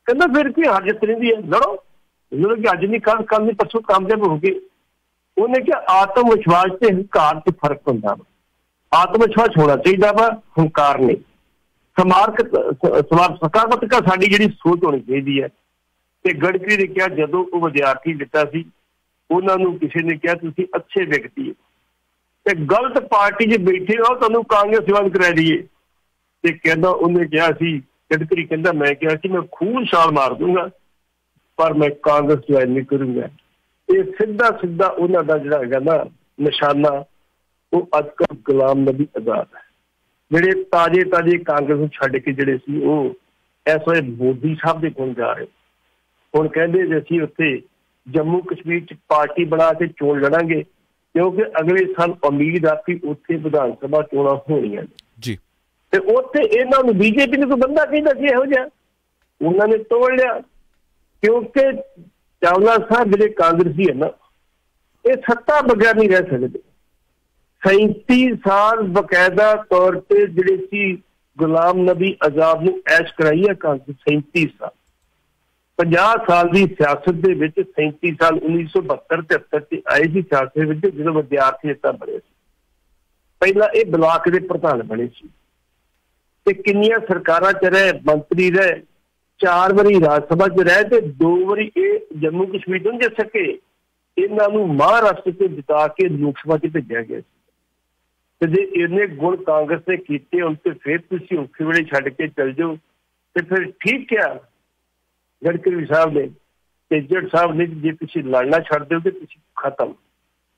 ਕਹਿੰਦਾ ਫਿਰ ਕੀ ਹਾਰ ਜਿੱਤ ਰਹਿੰਦੀ ਹੈ, ਲੜੋ, ਜਦੋਂ ਕਿ ਅੱਜ ਨਹੀਂ ਕੱਲ, ਕੱਲ ਨਹੀਂ ਪਰਸੋਂ ਕਾਮਯਾਬ ਹੋ ਗਏ। ਉਹਨੇ ਕਿਹਾ ਆਤਮ ਵਿਸ਼ਵਾਸ ਤੇ ਹੰਕਾਰ ਚ ਫਰਕ ਹੁੰਦਾ ਵਾ, ਆਤਮ ਵਿਸ਼ਵਾਸ ਹੋਣਾ ਚਾਹੀਦਾ ਵਾ, ਹੰਕਾਰ ਨਹੀਂ। ਸਕਾਰਾਤਮਕ ਸਾਡੀ ਜਿਹੜੀ ਸੋਚ ਹੋਣੀ ਚਾਹੀਦੀ ਹੈ। ਤੇ ਗਡਕਰੀ ਨੇ ਕਿਹਾ ਜਦੋਂ ਉਹ ਵਿਦਿਆਰਥੀ ਦਿੱਤਾ ਸੀ ਉਹਨਾਂ ਨੂੰ ਕਿਸੇ ਨੇ ਕਿਹਾ ਤੁਸੀਂ ਅੱਛੇ ਵਿਅਕਤੀ ਹੋ ਤੇ ਗਲਤ ਪਾਰਟੀ 'ਚ ਬੈਠੇ ਹੋ, ਤੁਹਾਨੂੰ ਕਾਂਗਰਸ ਜੁਆਇਨ ਕਰਾ ਦਈਏ। ਤੇ ਕਹਿੰਦਾ ਉਹਨੇ ਕਿਹਾ ਸੀ, ਗਡਕਰੀ ਕਹਿੰਦਾ ਮੈਂ ਕਿਹਾ ਸੀ ਮੈਂ ਖੂਨ ਛਾਲ ਮਾਰ ਦੂੰਗਾ ਪਰ ਮੈਂ ਕਾਂਗਰਸ ਜੁਆਇਨ ਨਹੀਂ ਕਰੂੰਗਾ। ਇਹ ਸਿੱਧਾ ਉਹਨਾਂ ਦਾ ਜਿਹੜਾ ਹੈਗਾ ਨਾ ਨਿਸ਼ਾਨਾ, ਉਹ ਅੱਜ ਕੱਲ੍ਹ ਗੁਲਾਮ ਨਬੀ ਆਜ਼ਾਦ ਹੈ, ਜਿਹੜੇ ਤਾਜ਼ੇ ਕਾਂਗਰਸ ਨੂੰ ਛੱਡ ਕੇ ਜਿਹੜੇ ਸੀ ਉਹ ਇਸ ਵੇਲੇ ਮੋਦੀ ਸਾਹਿਬ ਦੇ ਕੋਲ ਜਾ ਰਹੇ। ਹੁਣ ਕਹਿੰਦੇ ਜੇ ਅਸੀਂ ਉੱਥੇ ਜੰਮੂ ਕਸ਼ਮੀਰ 'ਚ ਪਾਰਟੀ ਬਣਾ ਕੇ ਚੋਣ ਲੜਾਂਗੇ, ਕਿਉਂਕਿ ਅਗਲੇ ਸਾਲ ਉਮੀਦ ਆ ਕਿ ਉੱਥੇ ਵਿਧਾਨ ਸਭਾ ਚੋਣਾਂ ਹੋਣੀਆਂ ਜੀ, ਤੇ ਉੱਥੇ ਇਹਨਾਂ ਨੂੰ ਬੀਜੇਪੀ ਨੂੰ ਕੋਈ ਬੰਦਾ ਕਹਿੰਦਾ ਸੀ ਇਹੋ ਜਿਹਾ, ਉਹਨਾਂ ਨੇ ਤੋੜ ਲਿਆ। ਕਿਉਂਕਿ ਚਾਵਲਾ ਸਾਹਿਬ ਜਿਹੜੇ ਕਾਂਗਰਸੀ ਹੈ ਨਾ, ਇਹ ਸੱਤਾ ਬਗੈਰ ਨਹੀਂ ਰਹਿ ਸਕਦੇ। 37 ਸਾਲ ਬਕਾਇਦਾ ਤੌਰ ਤੇ ਜਿਹੜੇ ਸੀ ਗੁਲਾਮ ਨਬੀ ਆਜ਼ਾਦ ਨੂੰ ਐਸ਼ ਕਰਾਈ ਹੈ ਕਾਂਗਰਸ, 37 ਸਾਲ, 50 ਸਾਲ ਦੀ ਸਿਆਸਤ ਦੇ ਵਿੱਚ 37 ਸਾਲ 1972-73 ਚ ਆਏ ਸੀ ਸਿਆਸਤ ਵਿੱਚ, ਜਦੋਂ ਵਿਦਿਆਰਥੀ ਨੇਤਾ ਬਣੇ ਸੀ। ਪਹਿਲਾਂ ਇਹ ਬਲਾਕ ਦੇ ਪ੍ਰਧਾਨ ਬਣੇ ਸੀ ਤੇ ਕਿੰਨੀਆਂ ਸਰਕਾਰਾਂ ਚ ਰਹੇ, ਮੰਤਰੀ ਰਹੇ, 4 ਵਾਰੀ ਰਾਜ ਸਭਾ ਚ ਰਹੇ ਤੇ 2 ਵਾਰੀ ਇਹ ਜੰਮੂ ਕਸ਼ਮੀਰ ਤੋਂ ਜਿੱਤ ਸਕੇ। ਇਹਨਾਂ ਨੂੰ ਮਹਾਰਾਸ਼ਟਰ ਤੋਂ ਜਿਤਾ ਕੇ ਲੋਕ ਸਭਾ ਚ ਭੇਜਿਆ ਗਿਆ ਸੀ। ਤੇ ਜੇ ਇੰਨੇ ਗੁਣ ਕਾਂਗਰਸ ਨੇ ਕੀਤੇ ਹੁਣ ਤੇ ਫਿਰ ਤੁਸੀਂ ਔਖੇ ਵੇਲੇ ਛੱਡ ਕੇ ਚੱਲ ਜਾਓ ਤੇ ਫਿਰ ਠੀਕ ਕਿਹਾ ਗਡਕਰੀ ਸਾਹਿਬ ਨੇ ਤੇ ਜੱਟ ਸਾਹਿਬ ਨੇ, ਜੇ ਤੁਸੀਂ ਲੜਨਾ ਛੱਡ ਦਿਓ ਤੇ ਤੁਸੀਂ ਖਤਮ,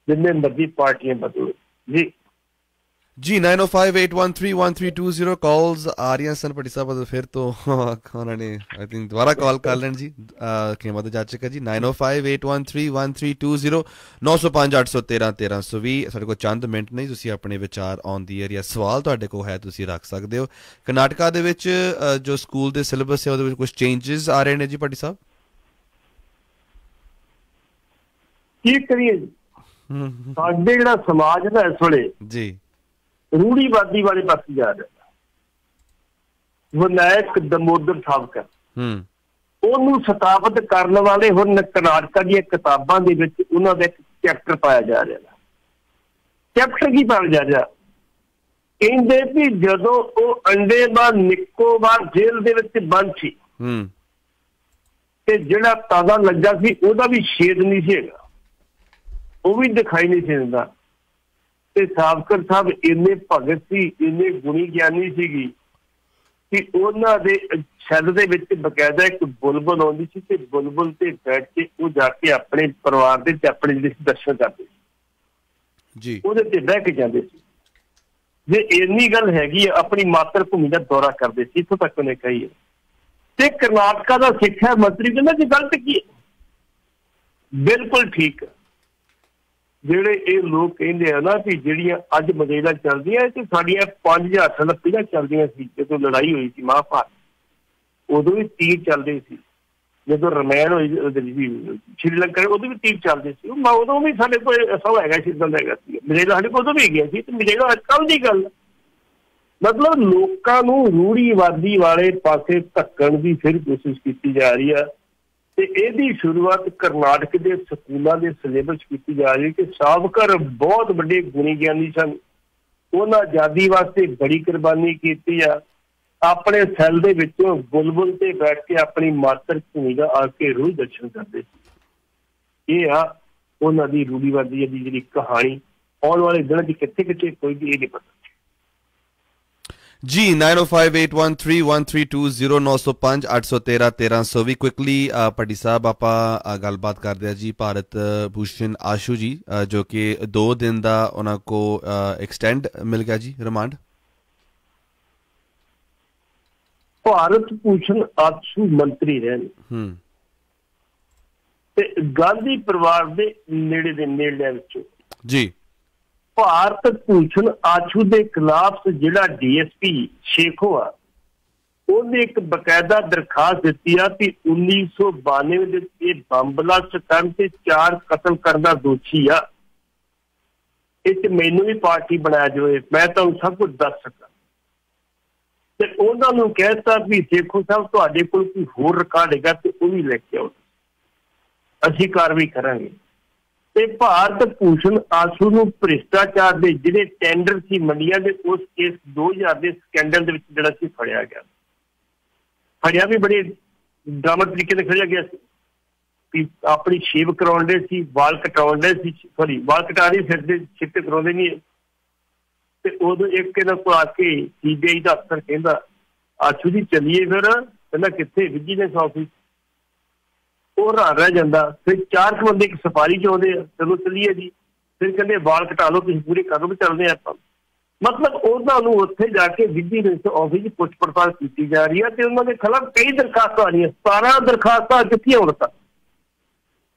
ਜਿੰਨੇ ਮਰਜ਼ੀ ਪਾਰਟੀਆਂ ਬਦਲੋ ਜੀ। ਜੀ 9058131320 ਕਾਲਸ ਆ ਰਹੀਆਂ ਸਨ ਪਟੀ ਸਾਹਿਬ, ਫਿਰ ਤੋਂ ਉਹਨਾਂ ਨੇ ਆਈ ਥਿੰਕ ਦੁਬਾਰਾ ਕਾਲ ਕਰ ਲੈਣ ਜੀ, ਕੀਮਤ ਜਾ ਚੁੱਕਾ ਜੀ। 9058131320 905 813 1320। ਸਾਡੇ ਕੋਲ ਚੰਦ ਮਿੰਟ ਨਹੀਂ, ਤੁਸੀਂ ਆਪਣੇ ਵਿਚਾਰ ਔਨ ਦੀ ਏਅਰ ਜਾਂ ਸਵਾਲ ਤੁਹਾਡੇ ਕੋਲ ਹੈ ਤੁਸੀਂ ਰੱਖ ਸਕਦੇ ਹੋ। ਕਰਨਾਟਕਾ ਦੇ ਵਿੱਚ ਜੋ ਸਕੂਲ ਦੇ ਸਿਲੇਬਸ ਹੈ ਉਹਦੇ ਵਿੱਚ ਕੁਝ ਚੇਂਜਸ ਆ ਰਹੇ ਨੇ ਜੀ ਪਟੀ ਸਾਹਿਬ, ਕੀ ਕਰੀਏ? ਸਾਡੇ ਜਿਹੜਾ ਸਮਾਜ ਨਾ ਇਸ ਵੇਲੇ ਜੀ ਰੂੜੀਵਾਦੀ ਵਾਲੇ ਪਾਸੇ ਜਾ ਰਿਹਾ। ਵਿਨਾਇਕ ਦਮੋਦਰ ਸਾਵਰਕਰ ਉਹਨੂੰ ਸਥਾਪਿਤ ਕਰਨ ਵਾਲੇ ਹੁਣ ਕਰਨਾਟਕਾ ਦੀਆਂ ਕਿਤਾਬਾਂ ਦੇ ਵਿੱਚ ਉਹਨਾਂ ਦਾ ਇੱਕ ਚੈਪਟਰ ਪਾਇਆ ਜਾ ਰਿਹਾ। ਚੈਪਟਰ ਕੀ ਪਾਇਆ ਜਾ ਰਿਹਾ? ਕਹਿੰਦੇ ਵੀ ਜਦੋਂ ਉਹ ਅੰਡੇਮਾਨ ਨਿਕੋਬਾਰ ਜੇਲ੍ਹ ਦੇ ਵਿੱਚ ਬੰਦ ਸੀ ਤੇ ਜਿਹੜਾ ਤਾਜ਼ਾ ਲੱਗਾ ਸੀ ਉਹਦਾ ਵੀ ਛੇਦ ਨਹੀਂ ਸੀ ਹੈਗਾ, ਉਹ ਵੀ ਦਿਖਾਈ ਨਹੀਂ ਸੀ ਦਿੰਦਾ। ਤੇ ਸਾਵਕਰ ਸਾਹਿਬ ਇੰਨੇ ਭਗਤ ਸੀ, ਇੰਨੇ ਗੁਣੀ ਗਿਆਨੀ ਸੀਗੀ ਕਿ ਉਹਨਾਂ ਦੇ ਛੱਡ ਦੇ ਵਿੱਚ ਬਕਾਇਦਾ ਇੱਕ ਬੁਲਬੁਲ ਆਉਂਦੀ ਸੀ ਤੇ ਬੁਲਬੁਲ ਤੇ ਬੈਠ ਕੇ ਉਹ ਜਾ ਕੇ ਆਪਣੇ ਪਰਿਵਾਰ ਦੇ ਤੇ ਆਪਣੇ ਜਿਹੜੇ ਦਰਸ਼ਨ ਕਰਦੇ ਸੀ ਜੀ, ਉਹਦੇ ਤੇ ਬਹਿ ਕੇ ਜਾਂਦੇ ਸੀ। ਜੇ ਇੰਨੀ ਗੱਲ ਹੈਗੀ ਆ, ਆਪਣੀ ਮਾਤਰ ਭੂਮੀ ਦਾ ਦੌਰਾ ਕਰਦੇ ਸੀ, ਇੱਥੋਂ ਤੱਕ ਉਹਨੇ ਕਹੀ ਹੈ। ਤੇ ਕਰਨਾਟਕਾ ਦਾ ਸਿੱਖਿਆ ਮੰਤਰੀ ਕਹਿੰਦਾ ਜੀ ਗਲਤ ਕੀ ਹੈ? ਬਿਲਕੁਲ ਠੀਕ ਹੈ। ਜਿਹੜੇ ਇਹ ਲੋਕ ਕਹਿੰਦੇ ਆ ਨਾ ਵੀ ਜਿਹੜੀਆਂ ਅੱਜ ਮਦੇਲਾ ਚੱਲਦੀਆਂ ਤੇ ਸਾਡੀਆਂ 5000 ਸਾਲ ਪਹਿਲਾਂ ਚੱਲਦੀਆਂ ਸੀ। ਜਦੋਂ ਲੜਾਈ ਹੋਈ ਸੀ ਮਹਾਭਾਰਤ, ਉਦੋਂ ਵੀ ਤੀਰ ਚੱਲਦੇ ਸੀ। ਜਦੋਂ ਰਮਾਇਣ ਹੋਈ ਸ਼੍ਰੀਲੰਕਾ, ਉਦੋਂ ਵੀ ਤੀਰ ਚੱਲਦੇ ਸੀ। ਉਦੋਂ ਵੀ ਸਾਡੇ ਕੋਲ ਐਸਾ ਹੈਗਾ ਸੀ, ਇਦਾਂ ਦਾ ਹੈਗਾ ਸੀ ਮਦੇਲਾ, ਸਾਡੇ ਕੋਲ ਉਦੋਂ ਵੀ ਗਿਆ ਸੀ। ਤੇ ਮਦੇਲਾ ਅੱਜ ਕੱਲ੍ਹ ਦੀ ਗੱਲ, ਮਤਲਬ ਲੋਕਾਂ ਨੂੰ ਰੂੜੀਵਾਦੀ ਵਾਲੇ ਪਾਸੇ ਧੱਕਣ ਦੀ ਫਿਰ ਕੋਸ਼ਿਸ਼ ਕੀਤੀ ਜਾ ਰਹੀ ਆ। ਤੇ ਇਹਦੀ ਸ਼ੁਰੂਆਤ ਕਰਨਾਟਕ ਦੇ ਸਕੂਲਾਂ ਦੇ ਸਿਲੇਬਸ ਕੀਤੀ ਜਾ ਰਹੀ ਹੈ ਕਿ ਸਾਵਕਰ ਬਹੁਤ ਵੱਡੇ ਗੁਣੀ ਗਿਆਨੀ ਸਨ, ਉਹਨਾਂ ਆਜ਼ਾਦੀ ਵਾਸਤੇ ਬੜੀ ਕੁਰਬਾਨੀ ਕੀਤੀ ਆ। ਆਪਣੇ ਸੈੱਲ ਦੇ ਵਿੱਚੋਂ ਬੁਲਬੁਲ ਤੇ ਬੈਠ ਕੇ ਆਪਣੀ ਮਾਤਰ ਭੂਮੀ ਦਾ ਆ ਕੇ ਰੋਜ਼ ਦਰਸ਼ਨ ਕਰਦੇ ਸੀ। ਇਹ ਆ ਉਹਨਾਂ ਦੀ ਰੂੜੀਵਾਦੀ ਦੀ ਜਿਹੜੀ ਕਹਾਣੀ। ਆਉਣ ਵਾਲੇ ਦਿਨਾਂ 'ਚ ਕਿੱਥੇ ਕਿੱਥੇ ਕੋਈ ਵੀ ਇਹ ਨਹੀਂ ਪਤਾ ਜੀ। 9058131320 905 813 1320 ਕੁਇਕਲੀ ਭੱਟੀ ਸਾਹਿਬ ਆਪਾਂ ਗੱਲਬਾਤ ਕਰਦੇ ਹਾਂ ਜੀ ਭਾਰਤ ਭੂਸ਼ਣ ਆਸ਼ੂ ਜੀ, ਜੋ ਕਿ 2 ਦਿਨ ਦਾ ਉਹਨਾਂ ਕੋ ਐਕਸਟੈਂਡ ਮਿਲ ਗਿਆ ਜੀ ਰਿਮਾਂਡ। ਭਾਰਤ ਭੂਸ਼ਣ ਆਸ਼ੂ ਮੰਤਰੀ ਰਹੇ ਨੇ ਤੇ ਗਾਂਧੀ ਪਰਿਵਾਰ ਦੇ ਨੇੜੇ ਦੇ ਨੇੜਿਆਂ ਵਿੱਚੋਂ ਜੀ। ਭਾਰਤ ਭੂਸ਼ਣ ਆਸ਼ੂ ਦੇ ਖਿਲਾਫ ਜਿਹੜਾ DSP ਸ਼ੇਖੋ ਆ, ਉਹਨੇ ਇੱਕ ਬਕਾਇਦਾ ਦਰਖਾਸਤ ਦਿੱਤੀ ਆ ਕਿ 1992 ਦੇ ਇਹ ਬੰਬ ਬਲਾਸਟ ਕਰਨ ਤੇ 4 ਕਤਲ ਕਰਨ ਦਾ ਦੋਸ਼ੀ ਆ। ਇਹ 'ਚ ਮੈਨੂੰ ਵੀ ਪਾਰਟੀ ਬਣਾਇਆ ਜਾਵੇ, ਮੈਂ ਤੁਹਾਨੂੰ ਸਭ ਕੁਝ ਦੱਸ ਸਕਾਂ। ਤੇ ਉਹਨਾਂ ਨੂੰ ਕਹਿਤਾ ਵੀ ਸ਼ੇਖੋ ਸਾਹਿਬ ਤੁਹਾਡੇ ਕੋਲ ਕੋਈ ਹੋਰ ਰਿਕਾਰਡ ਹੈਗਾ ਤੇ ਉਹ ਵੀ ਲੈ ਕੇ ਆਓ, ਅਸੀਂ ਕਾਰਵਾਈ ਕਰਾਂਗੇ। ਤੇ ਭਾਰਤ ਭੂਸ਼ਣ ਆਸ਼ੂ ਨੂੰ ਭ੍ਰਿਸ਼ਟਾਚਾਰ ਦੇ ਜਿਹੜੇ ਟੈਂਡਰ ਸੀ ਮੰਡੀਆਂ ਦੇ, ਉਸ ਕੇਸ 2000 ਦੇ ਸਕੈਂਡਲ ਦੇ ਵਿੱਚ ਜਿਹੜਾ ਸੀ ਫੜਿਆ ਗਿਆ। ਫੜਿਆ ਵੀ ਬੜੇ ਡਰਾਮਾ ਤਰੀਕੇ ਨਾਲ ਫੜਿਆ ਗਿਆ ਸੀ ਕਿ ਆਪਣੀ ਸ਼ੇਵ ਕਰਾਉਣ ਦੇ ਸੀ, ਵਾਲ ਕਟਾਉਣ ਦੇ ਸੀ, ਸੌਰੀ ਵਾਲ ਕਟਾ ਨਹੀਂ, ਸਿਰ ਦੇ ਛਿੱਟੇ ਕਰਾਉਂਦੇ ਨਹੀਂ। ਤੇ ਉਦੋਂ ਇੱਕ ਇਹਨਾਂ ਕੋਲ ਆ ਕੇ CBI ਦਾ ਅਫਸਰ ਕਹਿੰਦਾ ਆਸ਼ੂ ਜੀ ਚੱਲੀਏ ਫਿਰ। ਕਹਿੰਦਾ ਕਿੱਥੇ? Vigilance office. ਉਹ ਰਹਿ ਜਾਂਦਾ। ਫਿਰ 4 ਬੰਦੇ ਇੱਕ ਸਫਾਰੀ 'ਚ ਆਉਂਦੇ ਆ, ਚਲੋ ਚੱਲੀਏ ਜੀ। ਫਿਰ ਕਹਿੰਦੇ ਵਾਲ ਕਟਾ ਲਓ ਤੁਸੀਂ, ਪੂਰੇ ਕਦੋਂ ਵੀ ਚੱਲਦੇ ਆਪਾਂ। ਮਤਲਬ ਉਹਨਾਂ ਨੂੰ ਉੱਥੇ ਜਾ ਕੇ ਵਿਜੀਲੈਂਸ ਆਫਿਸ 'ਚ ਪੁੱਛ ਪੜਤਾਲ ਕੀਤੀ ਜਾ ਰਹੀ ਹੈ ਤੇ ਉਹਨਾਂ ਦੇ ਖਿਲਾਫ ਕਈ ਦਰਖਾਸਤਾਂ ਆ ਰਹੀਆਂ। 17 ਦਰਖਾਸਤਾਂ ਕਿੱਥੀਆਂ ਹੁਣ ਤੱਕ।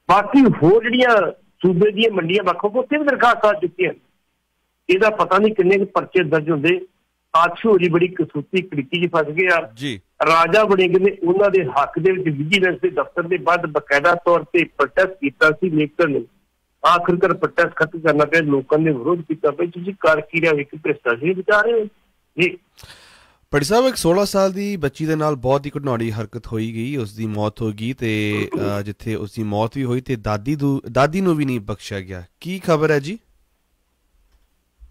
ਬਾਕੀ ਹੋਰ ਜਿਹੜੀਆਂ ਸੂਬੇ ਦੀਆਂ ਮੰਡੀਆਂ ਵੱਖੋ ਉੱਥੇ ਵੀ ਦਰਖਾਸਤਾਂ ਆ ਚੁੱਕੀਆਂ। ਇਹਦਾ ਪਤਾ ਨਹੀਂ ਕਿੰਨੇ ਕੁ ਪਰਚੇ ਦਰਜ ਹੁੰਦੇ। ਆਸ਼ੂ ਹੋਰੀ ਬੜੀ ਕਸੂਤੀ ਕੜਿੱਕੀ 'ਚ ਫਸ ਗਏ ਆ ਜੀ। ਰਾਜਾ ਵੜਿੰਗ ਨੇ ਉਹਨਾਂ ਦੇ ਹੱਕ ਦੇ ਵਿੱਚ ਵਿਜੀਲੈਂਸ ਦੇ ਦਫ਼ਤਰ ਦੇ ਬਾਅਦ ਬਕਾਇਦਾ ਤੌਰ ਤੇ ਪ੍ਰੋਟੈਸਟ ਕੀਤਾ ਸੀ, ਲੇਕਿਨ ਆਖਿਰਕਾਰ ਪ੍ਰੋਟੈਸਟ ਖਤਮ ਕਰਨਾ ਪਿਆ। ਲੋਕਾਂ ਨੇ ਵਿਰੋਧ ਕੀਤਾ ਵੀ ਤੁਸੀਂ ਕਰ ਕੀ ਰਹੇ ਹੋ, ਇੱਕ ਭ੍ਰਿਸ਼ਟਾਚਾਰੀ ਬਚਾ ਰਹੇ ਹੋ ਜੀ। ਭੱਟੀ ਸਾਹਿਬ, ਇੱਕ 16 ਸਾਲ ਦੀ ਬੱਚੀ ਦੇ ਨਾਲ ਬਹੁਤ ਹੀ ਘਿਨੌਣੀ ਹਰਕਤ ਹੋਈ ਗਈ, ਉਸਦੀ ਮੌਤ ਹੋ ਗਈ ਤੇ ਜਿੱਥੇ ਉਸਦੀ ਮੌਤ ਵੀ ਹੋਈ ਤੇ ਦਾਦੀ ਨੂੰ ਵੀ ਨਹੀਂ ਬਖਸ਼ਿਆ ਗਿਆ। ਕੀ ਖਬਰ ਹੈ ਜੀ?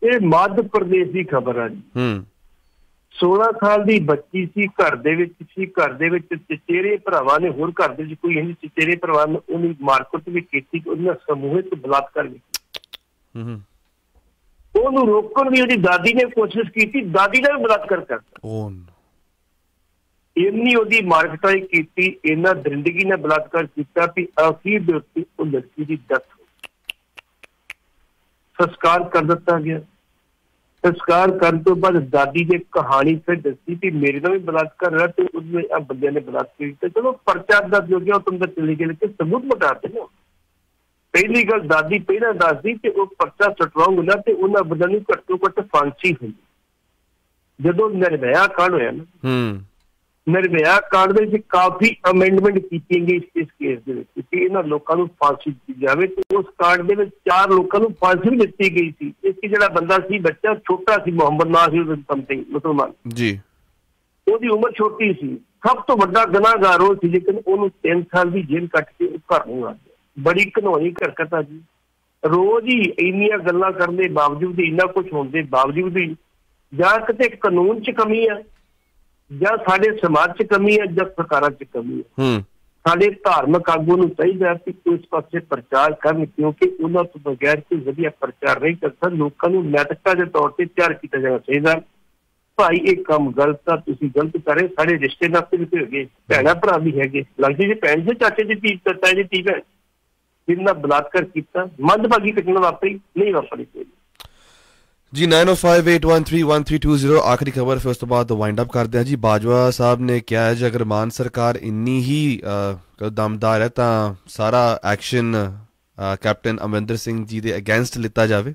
ਇਹ ਮੱਧ ਪ੍ਰਦੇਸ਼ ਦੀ ਖਬਰ ਆ ਜੀ। 16 ਸਾਲ ਦੀ ਬੱਚੀ ਸੀ, ਘਰ ਦੇ ਵਿੱਚ ਸੀ। ਘਰ ਦੇ ਵਿੱਚ ਚਚੇਰੇ ਭਰਾਵਾਂ ਨੇ, ਹੋਰ ਘਰ ਦੇ ਵਿੱਚ ਕੋਈ ਨਹੀਂ, ਚਚੇਰੇ ਭਰਾਵਾਂ ਨੇ ਉਹਨੂੰ ਮਾਰਕੁੱਟ ਵੀ ਕੀਤੀ, ਉਹਦੇ ਨਾਲ ਸਮੂਹਿਕ ਬਲਾਤਕਾਰ ਵੀ ਕੀਤਾ। ਉਹਨੂੰ ਰੋਕਣ ਦੀ ਉਹਦੀ ਦਾਦੀ ਨੇ ਕੋਸ਼ਿਸ਼ ਕੀਤੀ, ਦਾਦੀ ਨੇ ਵੀ ਬਲਾਤਕਾਰ ਕਰਤਾ। ਇੰਨੀ ਉਹਦੀ ਮਾਰਕਟਾਈ ਕੀਤੀ, ਇੰਨਾ ਦਰਿੰਦਗੀ ਨਾਲ ਬਲਾਤਕਾਰ ਕੀਤਾ ਕਿ ਅਖੀਰ ਦੇ ਉੱਤੇ ਉਹ ਲੜਕੀ ਦੀ ਡੈਥ ਹੋ ਗਈ। ਸੰਸਕਾਰ ਕਰ ਦਿੱਤਾ ਗਿਆ। ਸੰਸਕਾਰ ਕਰਨ ਤੋਂ ਬਾਅਦ ਦਾਦੀ ਨੇ ਕਹਾਣੀ ਫਿਰ ਦੱਸੀ ਕਿ ਮੇਰੇ ਨਾਲ ਵੀ ਬਲਾਤਕਾਰ ਹੋਇਆ ਤੇ ਉਹਨੇ ਆ ਬੰਦਿਆਂ ਨੇ ਬਲਾਤਕਾਰ ਕੀਤਾ। ਚਲੋ ਪਰਚਾ ਦਰਜ ਹੋ ਗਿਆ, ਉਹ ਤੁਮ ਤਾਂ ਚਲੇ ਗਏ ਕਿ ਸਬੂਤ ਮਿਟਾ ਦੇਣਾ। ਪਹਿਲੀ ਗੱਲ ਦਾਦੀ ਪਹਿਲਾਂ ਦੱਸਦੀ ਕਿ ਉਹ ਪਰਚਾ ਸਟਰੋਂਗ ਹੁੰਦਾ ਤੇ ਉਹਨਾਂ ਬੰਦਿਆਂ ਨੂੰ ਘੱਟੋ ਘੱਟ ਫਾਂਸੀ ਹੁੰਦੀ। ਜਦੋਂ ਨਿਰਭਇਆ ਕਾਂਡ ਹੋਇਆ ਨਾ, ਨਿਰਭਇਆ ਕਾਂਡ ਦੇ ਵਿੱਚ ਕਾਫੀ ਅਮੈਂਡਮੈਂਟ ਕੀਤੀ ਗਈ ਇਸ ਕੇਸ ਦੇ ਵਿੱਚ ਕਿ ਇਹਨਾਂ ਲੋਕਾਂ ਨੂੰ ਫਾਂਸੀ ਦਿੱਤੀ ਜਾਵੇ। ਤੇ ਉਸ ਕਾਂਡ ਦੇ ਵਿੱਚ 4 ਲੋਕਾਂ ਨੂੰ ਫਾਂਸੀ ਵੀ ਦਿੱਤੀ ਗਈ ਸੀ। ਇੱਕ ਜਿਹੜਾ ਬੰਦਾ ਸੀ, ਬੱਚਾ ਛੋਟਾ ਸੀ, ਮੁਹੰਮਦ ਨਾਂ ਸੀ ਸਮਥਿੰਗ, ਮੁਸਲਮਾਨ ਜੀ, ਉਹਦੀ ਉਮਰ ਛੋਟੀ ਸੀ। ਸਭ ਤੋਂ ਵੱਡਾ ਗੁਨਾਹਗਾਰ ਉਹ ਸੀ, ਲੇਕਿਨ ਉਹਨੂੰ 3 ਸਾਲ ਦੀ ਜੇਲ੍ਹ ਕੱਟ ਕੇ ਉਹ ਘਰ ਨੂੰ ਆ ਗਿਆ। ਬੜੀ ਘਿਨੌਣੀ ਹਰਕਤ ਆ ਜੀ। ਰੋਜ਼ ਹੀ ਇੰਨੀਆਂ ਗੱਲਾਂ ਕਰਨ ਦੇ ਬਾਵਜੂਦ, ਇੰਨਾ ਕੁਛ ਹੋਣ ਦੇ ਬਾਵਜੂਦ ਹੀ ਜਾਂ ਕਿਤੇ ਕਾਨੂੰਨ 'ਚ ਕਮੀ ਆ, ਜਾਂ ਸਾਡੇ ਸਮਾਜ 'ਚ ਕਮੀ ਹੈ, ਜਾਂ ਸਰਕਾਰਾਂ 'ਚ ਕਮੀ ਹੈ। ਸਾਡੇ ਧਾਰਮਿਕ ਆਗੂ ਨੂੰ ਚਾਹੀਦਾ ਕਿ ਇਸ ਪਾਸੇ ਪ੍ਰਚਾਰ ਕਰਨ, ਕਿਉਂਕਿ ਉਹਨਾਂ ਤੋਂ ਬਗੈਰ ਕੋਈ ਵਧੀਆ ਪ੍ਰਚਾਰ ਨਹੀਂ ਕਰ ਸਕਦਾ। ਲੋਕਾਂ ਨੂੰ ਨੈਤਿਕਤਾ ਦੇ ਤੌਰ ਤੇ ਤਿਆਰ ਕੀਤਾ ਜਾਣਾ ਚਾਹੀਦਾ। ਭਾਈ ਇਹ ਕੰਮ ਗਲਤ ਆ, ਤੁਸੀਂ ਗਲਤ ਕਰ ਰਹੇ। ਸਾਡੇ ਰਿਸ਼ਤੇ ਨਾਤੇ ਵੀ ਹੈਗੇ, ਭੈਣਾਂ ਭਰਾ ਵੀ ਹੈਗੇ, ਲੱਗਦੀ ਜੇ ਭੈਣ ਦੇ ਚਾਚੇ ਦੀ ਧੀ, ਚਾਚਾ ਦੀ ਧੀ ਭੈਣ, ਜਿੰਨਾ ਬਲਾਤਕਾਰ ਕੀਤਾ, ਮੰਦਭਾਗੀ ਘਟਨਾ ਵਾਪਰੀ, ਨਹੀਂ ਵਾਪਰਨੀ ਚਾਹੀਦੀ। ਜੀ 9058131320 ਆਖਰੀ ਖਬਰ, ਫਿਰ ਉਸ ਤੋਂ ਬਾਅਦ ਵਾइंड अप ਕਰਦੇ ਹਾਂ ਜੀ। ਬਾਜਵਾ ਸਾਹਿਬ ਨੇ ਕਿਹਾ ਹੈ ਜੇ ਅਗਰ ਮਾਨ ਸਰਕਾਰ ਇੰਨੀ ਹੀ ਦਮਦਾਰ ਹੈ ਤਾਂ ਸਾਰਾ ਐਕਸ਼ਨ ਕੈਪਟਨ ਅਮਰਿੰਦਰ ਸਿੰਘ ਜੀ ਦੇ ਅਗੇਂਸਟ ਲਿੱਤਾ ਜਾਵੇ।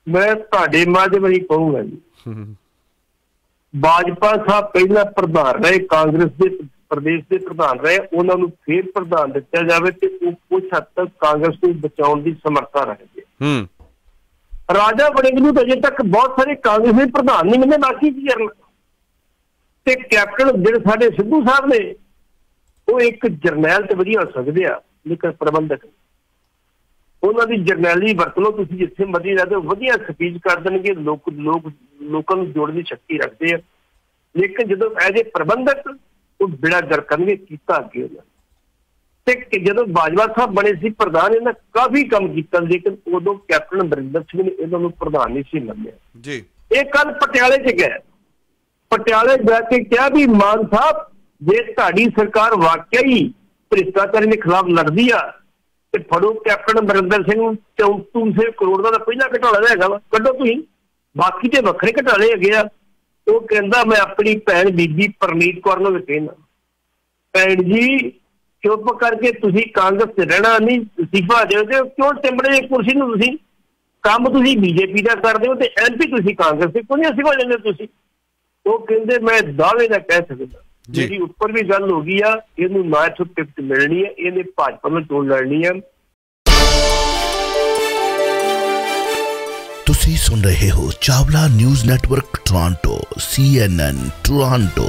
ਮੈਂ ਤੁਹਾਡੇ ਮਾਧਿਅਮ ਰਾਹੀਂ ਕਹੂੰਗਾ ਜੀ, ਬਾਜਵਾ ਸਾਹਿਬ ਪਹਿਲਾਂ ਪ੍ਰਧਾਨ ਰਹੇ, ਕਾਂਗਰਸ ਦੇ ਪ੍ਰਦੇਸ਼ ਦੇ ਪ੍ਰਧਾਨ ਰਹੇ, ਉਹਨਾਂ ਨੂੰ ਫੇਰ ਪ੍ਰਧਾਨ ਦਿੱਤਾ ਜਾਵੇ ਤੇ ਉਹ ਕੁਝ ਹੱਦ ਤੱਕ ਕਾਂਗਰਸ ਨੂੰ ਬਚਾਉਣ ਦੀ ਸਮਰੱਥਾ ਰੱਖਦੇ। ਰਾਜਾ ਵੜਿੰਗ ਨੂੰ ਅਜੇ ਤੱਕ ਬਹੁਤ ਸਾਰੇ ਕਾਂਗਰਸ ਦੇ ਪ੍ਰਧਾਨ ਨਹੀਂ ਮਿਲੇ, ਬਾਕੀ ਕੀ ਕਰਨ। ਤੇ ਕੈਪਟਨ ਜਿਹੜੇ ਸਾਡੇ ਸਿੱਧੂ ਸਾਹਿਬ ਨੇ, ਉਹ ਇੱਕ ਜਰਨੈਲ ਤੇ ਵਧੀਆ ਹੋ ਸਕਦੇ ਆ, ਲੇਕਿਨ ਪ੍ਰਬੰਧਕ ਉਹਨਾਂ ਦੀ ਜਰਨੈਲੀ ਵਰਤ ਲਓ ਤੁਸੀਂ, ਜਿੱਥੇ ਮਰਜ਼ੀ ਰਹਿ ਜਾਓ, ਵਧੀਆ ਸਪੀਚ ਕਰ ਦੇਣਗੇ, ਲੋਕਾਂ ਨੂੰ ਜੋੜਨ ਦੀ ਸ਼ਕਤੀ ਰੱਖਦੇ ਆ। ਲੇਕਿਨ ਜਦੋਂ ਐਜ ਏ ਪ੍ਰਬੰਧਕ ਉਹ ਬਿੜਾ ਗਰ ਕਰਨਗੇ, ਕੀਤਾ ਅੱਗੇ ਉਹਨਾਂ ਤੇ ਜਦੋਂ ਬਾਜਵਾ ਸਾਹਿਬ ਬਣੇ ਸੀ ਪ੍ਰਧਾਨ, ਇਹਨਾਂ ਕਾਫੀ ਕੰਮ ਕੀਤਾ, ਲੇਕਿਨ ਉਦੋਂ ਕੈਪਟਨ ਅਮਰਿੰਦਰ ਸਿੰਘ ਨੇ ਇਹਨਾਂ ਨੂੰ ਪ੍ਰਧਾਨ ਨਹੀਂ ਸੀ ਮੰਨਿਆ ਜੀ। ਇਹ ਕੱਲ ਪਟਿਆਲੇ 'ਚ ਗਏ, ਪਟਿਆਲੇ ਜਾ ਕੇ ਕਿਹਾ ਵੀ ਮਾਨ ਸਾਹਿਬ ਜੇ ਤੁਹਾਡੀ ਸਰਕਾਰ ਵਾਕਿਆ ਹੀ ਭ੍ਰਿਸ਼ਟਾਚਾਰੀ ਦੇ ਖਿਲਾਫ ਲੜਦੀ ਆ ਤੇ ਫੜੋ ਕੈਪਟਨ ਅਮਰਿੰਦਰ ਸਿੰਘ ਨੂੰ 3400 ਕਰੋੜ ਦਾ ਪਹਿਲਾਂ ਘਟਾਲਾ ਹੈਗਾ ਵਾ, ਕੱਢੋ ਤੁਸੀਂ, ਬਾਕੀ ਤੇ ਵੱਖਰੇ ਘਟਾਲੇ ਹੈਗੇ ਆ। ਉਹ ਕਹਿੰਦਾ ਮੈਂ ਆਪਣੀ ਭੈਣ ਬੀਬੀ ਪਰਨੀਤ ਕੌਰ ਨੂੰ ਵੀ ਕਹਿਣਾ, ਭੈਣ ਜੀ ਚੁੱਪ ਕਰਕੇ ਤੁਸੀਂ ਕਾਂਗਰਸ 'ਚ ਰਹਿਣਾ ਨਹੀਂ, ਅਸਤੀਫਾ ਦਿਓ। ਤੇ ਕਿਉਂ ਟਿੰਬੜੇ ਕੁਰਸੀ ਨੂੰ, ਤੁਸੀਂ ਕੰਮ ਤੁਸੀਂ ਬੀਜੇਪੀ ਦਾ ਕਰਦੇ ਹੋ ਤੇ MP ਤੁਸੀਂ ਕਾਂਗਰਸ ਦੇ, ਕੋਈ ਨਹੀਂ ਅਸਤੀਫਾ ਦਿੰਦੇ ਤੁਸੀਂ। ਉਹ ਕਹਿੰਦੇ ਮੈਂ ਦਾਅਵੇ ਦਾ ਕਹਿ ਸਕਦਾ, ਜਿਹੜੀ ਉੱਪਰ ਵੀ ਗੱਲ ਹੋ ਗਈ ਆ, ਇਹਨੂੰ ਨਾ ਇੱਥੋਂ ਟਿਕਟ ਮਿਲਣੀ ਹੈ, ਇਹਨੇ ਭਾਜਪਾ ਨੂੰ ਚੋਣ ਲੜਨੀ ਹੈ। ਤੁਸੀਂ ਸੁਣ ਰਹੇ ਹੋ Chawla news network Toronto CNN Toronto.